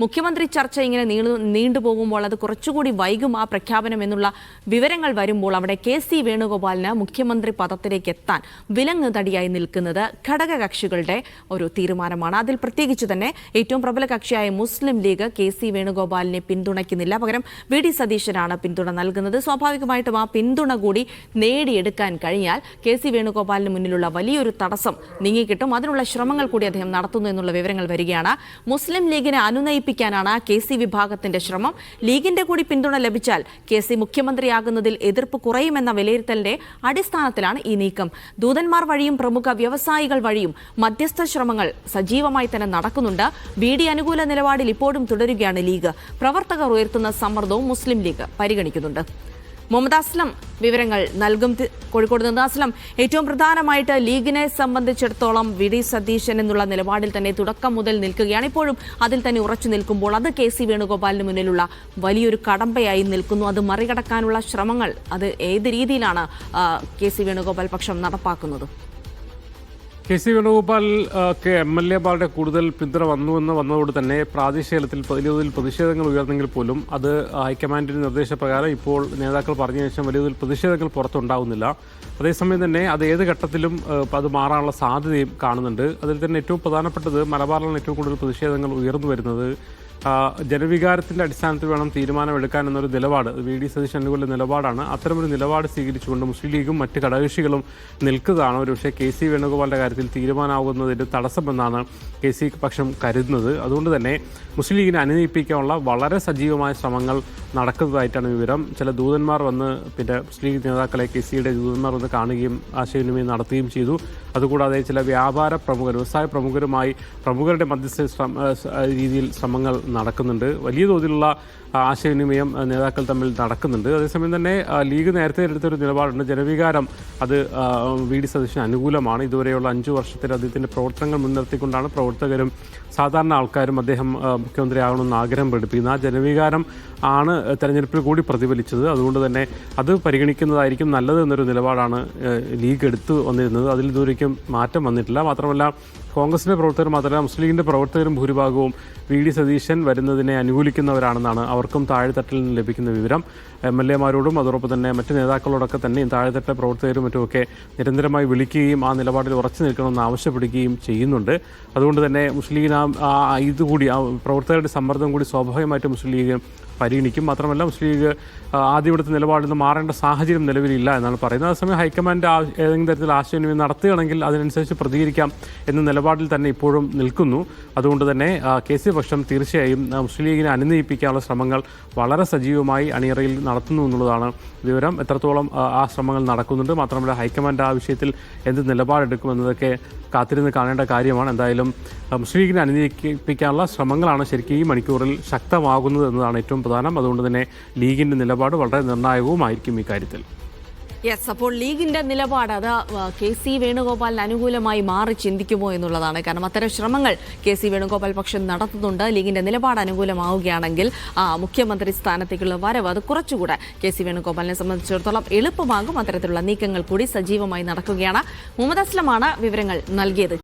മുഖ്യമന്ത്രി ചർച്ച ഇങ്ങനെ നീണ്ടുപോകുമ്പോൾ അത് കുറച്ചുകൂടി വൈകും ആ പ്രഖ്യാപനം എന്നുള്ള വിവരങ്ങൾ വരുമ്പോൾ അവിടെ കെ.സി. വേണുഗോപാലിന് മുഖ്യമന്ത്രി പദത്തിലേക്ക് എത്താൻ വിലങ്ങ് തടിയായി നിൽക്കുന്നത് ഘടകകക്ഷികളുടെ ഒരു തീരുമാനമാണ്. അതിൽ പ്രത്യേകിച്ച് തന്നെ ഏറ്റവും പ്രബല കക്ഷിയായ മുസ്ലിം ലീഗ് കെ.സി. വേണുഗോപാലിനെ പിന്തുണയ്ക്കുന്നില്ല. പകരം വി.ഡി. സതീശനാണ് പിന്തുണ നൽകുന്നത്. സ്വാഭാവികമായിട്ടും ആ പിന്തുണ കൂടി നേടിയെടുക്കാൻ കഴിഞ്ഞാൽ കെ.സി. വേണുഗോപാലിന് മുന്നിലുള്ള വലിയൊരു തടസ്സം നീങ്ങിക്കിട്ടും. അതിനുള്ള ശ്രമങ്ങൾ കൂടി അദ്ദേഹം നടത്തുന്നു എന്നുള്ള വിവരങ്ങൾ വരികയാണ്. മുസ്ലിം ലീഗിനെ അനുനയിപ്പിക്കാനാണ് കെ.സി. വിഭാഗത്തിന്റെ ശ്രമം. ലീഗിന്റെ കൂടി പിന്തുണ ലഭിച്ചാൽ കെ.സി. മുഖ്യമന്ത്രിയാകുന്നതിൽ എതിർപ്പ് കുറയുമെന്ന വിലയിരുത്തലിന്റെ അടിസ്ഥാനത്തിലാണ് ഈ നീക്കം. ദൂതന്മാർ വഴിയും പ്രമുഖ വ്യവസായികൾ വഴിയും മധ്യസ്ഥ ശ്രമങ്ങൾ സജീവമായി തന്നെ നടക്കുന്നുണ്ട്. വി.ഡി. അനുകൂല നിലപാടിൽ ഇപ്പോഴും തുടരുകയാണ് ലീഗ്. പ്രവർത്തകർ ഉയർത്തുന്ന സമ്മർദ്ദവും മുസ്ലിം ലീഗ് പരിഗണിക്കുന്നുണ്ട്. മുഹമ്മദ് അസ്ലം വിവരങ്ങൾ നൽകും. കോഴിക്കോട് നിന്ന് അസ്ലം, ഏറ്റവും പ്രധാനമായിട്ട് ലീഗിനെ സംബന്ധിച്ചിടത്തോളം വി.ഡി. സതീശൻ എന്നുള്ള നിലപാടിൽ തന്നെ തുടക്കം മുതൽ നിൽക്കുകയാണ്. ഇപ്പോഴും അതിൽ തന്നെ ഉറച്ചു നിൽക്കുമ്പോൾ അത് കെ.സി. വേണുഗോപാലിന് മുന്നിലുള്ള വലിയൊരു കടമ്പയായി നിൽക്കുന്നു. അത് മറികടക്കാനുള്ള ശ്രമങ്ങൾ അത് ഏത് രീതിയിലാണ് കെ.സി. വേണുഗോപാൽ പക്ഷം നടപ്പാക്കുന്നത്? കെ.സി. വേണുഗോപാൽ എം.എൽ.എമാരുടെ കൂടുതൽ പിന്തുണ വന്നതോട് തന്നെ പ്രാദേശിക തലത്തിൽ വലിയ തോതിൽ പ്രതിഷേധങ്ങൾ ഉയർന്നെങ്കിൽ പോലും അത് ഹൈക്കമാൻഡിന്റെ നിർദ്ദേശപ്രകാരം ഇപ്പോൾ നേതാക്കൾ പറഞ്ഞ ശേഷം വലിയ തോതിൽ പ്രതിഷേധങ്ങൾ പുറത്തുണ്ടാവുന്നില്ല. അതേസമയം തന്നെ അത് ഏത് ഘട്ടത്തിലും അത് മാറാനുള്ള സാധ്യതയും കാണുന്നുണ്ട്. അതിൽ തന്നെ ഏറ്റവും പ്രധാനപ്പെട്ടത് മലബാറിലാണ് ഏറ്റവും കൂടുതൽ പ്രതിഷേധങ്ങൾ ഉയർന്നു വരുന്നത്. ജനവികാരത്തിന്റെ അടിസ്ഥാനത്തിൽ വേണം തീരുമാനമെടുക്കാൻ എന്നൊരു നിലപാട് വി.ഡി. സതീശൻ അനുകൂല നിലപാടാണ്. അത്തരമൊരു നിലപാട് സ്വീകരിച്ചുകൊണ്ട് മുസ്ലിം ലീഗും മറ്റ് ഘടകകക്ഷികളും നിൽക്കുന്നതാണ് ഒരുപക്ഷെ കെ.സി. വേണുഗോപാലിന്റെ കാര്യത്തിൽ തീരുമാനമാകുന്നതിന് തടസ്സമെന്നാണ് കെ.സി. പക്ഷം കരുതുന്നത്. അതുകൊണ്ട് തന്നെ മുസ്ലിം ലീഗിനെ അനുനയിപ്പിക്കാനുള്ള വളരെ സജീവമായ ശ്രമങ്ങൾ നടക്കുന്നതായിട്ടാണ് വിവരം. ചില ദൂതന്മാർ വന്ന് മുസ്ലിം ലീഗ് നേതാക്കളെ കെ.സിയുടെ ദൂതന്മാർ വന്ന് കാണുകയും ആശയവിനിമയം നടത്തുകയും ചെയ്തു. അതുകൂടാതെ ചില വ്യാപാര പ്രമുഖർ, വ്യവസായ പ്രമുഖരുമായി പ്രമുഖരുടെ മധ്യസ്ഥ രീതിയിൽ ശ്രമങ്ങൾ നടക്കുന്നുണ്ട്. വലിയ തോതിലുള്ള ആശയവിനിമയം നേതാക്കൾ തമ്മിൽ നടക്കുന്നുണ്ട്. അതേസമയം തന്നെ ലീഗ് നേരത്തെ എടുത്തൊരു നിലപാടുണ്ട്. ജനവികാരം അത് വി.ഡി. സതീശന് അനുകൂലമാണ്. ഇതുവരെയുള്ള 5 വർഷത്തിൽ അദ്ദേഹത്തിന്റെ പ്രവർത്തനങ്ങൾ മുൻനിർത്തിക്കൊണ്ടാണ് പ്രവർത്തകരും സാധാരണ ആൾക്കാരും അദ്ദേഹം മുഖ്യമന്ത്രിയാകണമെന്ന് ആഗ്രഹം പ്രകടിപ്പിക്കുന്നത്. ആ ജനവികാരം ആണ് തെരഞ്ഞെടുപ്പിൽ കൂടി പ്രതിഫലിച്ചത്. അതുകൊണ്ട് തന്നെ അത് പരിഗണിക്കുന്നതായിരിക്കും നല്ലത് എന്നൊരു നിലപാടാണ് ലീഗ് എടുത്തു വന്നിരുന്നത്. അതിൽ ഇതുവരേക്കും മാറ്റം വന്നിട്ടില്ല. മാത്രമല്ല കോൺഗ്രസിന്റെ പ്രവർത്തകർ മാത്രമല്ല മുസ്ലിം ലീഗിന്റെ പ്രവർത്തകരും ഭൂരിഭാഗവും വി.ഡി. സതീശൻ വരുന്നതിനെ അനുകൂലിക്കുന്നവരാണെന്നാണ് അവർക്കും താഴെത്തട്ടിൽ നിന്ന് ലഭിക്കുന്ന വിവരം. എം.എൽ.എമാരോടും അതോടൊപ്പം തന്നെ മറ്റ് നേതാക്കളോടൊക്കെ തന്നെ താഴെത്തട്ടിലെ പ്രവർത്തകരും മറ്റുമൊക്കെ നിരന്തരമായി വിളിക്കുകയും ആ നിലപാടിൽ ഉറച്ചു നിൽക്കണമെന്ന് ആവശ്യപ്പെടുകയും ചെയ്യുന്നുണ്ട്. അതുകൊണ്ട് തന്നെ മുസ്ലിം ലീഗിന് ഇതുകൂടി പ്രവർത്തകരുടെ സമ്മർദ്ദം കൂടി സ്വാഭാവികമായിട്ടും മുസ്ലിം ലീഗ് പരിഗണിക്കും. മാത്രമല്ല മുസ്ലിം ലീഗ് ആദ്യം ഇവിടുത്തെ നിലപാടിൽ നിന്ന് മാറേണ്ട സാഹചര്യം നിലവിലില്ല എന്നാണ് പറയുന്നത്. അതേസമയം ഹൈക്കമാൻഡ് ഏതെങ്കിലും തരത്തിൽ ആശയവിനിമയം നടത്തുകയാണെങ്കിൽ അതിനനുസരിച്ച് പ്രതികരിക്കാം എന്ന നിലപാടിൽ തന്നെ ഇപ്പോഴും നിൽക്കുന്നു. അതുകൊണ്ട് തന്നെ കെ.സി. പക്ഷം തീർച്ചയായും മുസ്ലിം ലീഗിനെ അനുനയിപ്പിക്കാനുള്ള ശ്രമങ്ങൾ വളരെ സജീവമായി അണിയറയിൽ നടത്തുന്നു എന്നുള്ളതാണ് വിവരം. എത്രത്തോളം ആ ശ്രമങ്ങൾ നടക്കുന്നുണ്ട്, മാത്രമല്ല ഹൈക്കമാൻഡ് ആ വിഷയത്തിൽ എന്ത് നിലപാടെടുക്കുമെന്നതൊക്കെ കാത്തിരുന്ന് കാണേണ്ട കാര്യമാണ്. എന്തായാലും മുസ്ലിം ലീഗിനെ അനുനയിപ്പിക്കാനുള്ള ശ്രമങ്ങളാണ് ശരിക്കും ഈ മണിക്കൂറിൽ ശക്തമാകുന്നത് എന്നതാണ് ഏറ്റവും പ്രധാനം. അതുകൊണ്ട് തന്നെ ലീഗിന്റെ നിലപാട് വളരെ നിർണായകവുമായിരിക്കും ഈ കാര്യത്തിൽ. യെസ്, അപ്പോൾ ലീഗിന്റെ നിലപാട് അത് കെ.സി. വേണുഗോപാലിന് അനുകൂലമായി മാറി ചിന്തിക്കുമോ എന്നുള്ളതാണ്. കാരണം അത്തരം ശ്രമങ്ങൾ കെ.സി. വേണുഗോപാൽ പക്ഷം നടത്തുന്നുണ്ട്. ലീഗിന്റെ നിലപാട് അനുകൂലമാവുകയാണെങ്കിൽ മുഖ്യമന്ത്രി സ്ഥാനത്തേക്കുള്ള വരവ് അത് കുറച്ചുകൂടെ കെ.സി. വേണുഗോപാലിനെ സംബന്ധിച്ചിടത്തോളം എളുപ്പമാകും. അത്തരത്തിലുള്ള നീക്കങ്ങൾ കൂടി സജീവമായി നടക്കുകയാണ്. മുഹമ്മദ് അസ്ലമാണ് വിവരങ്ങൾ നൽകിയത്.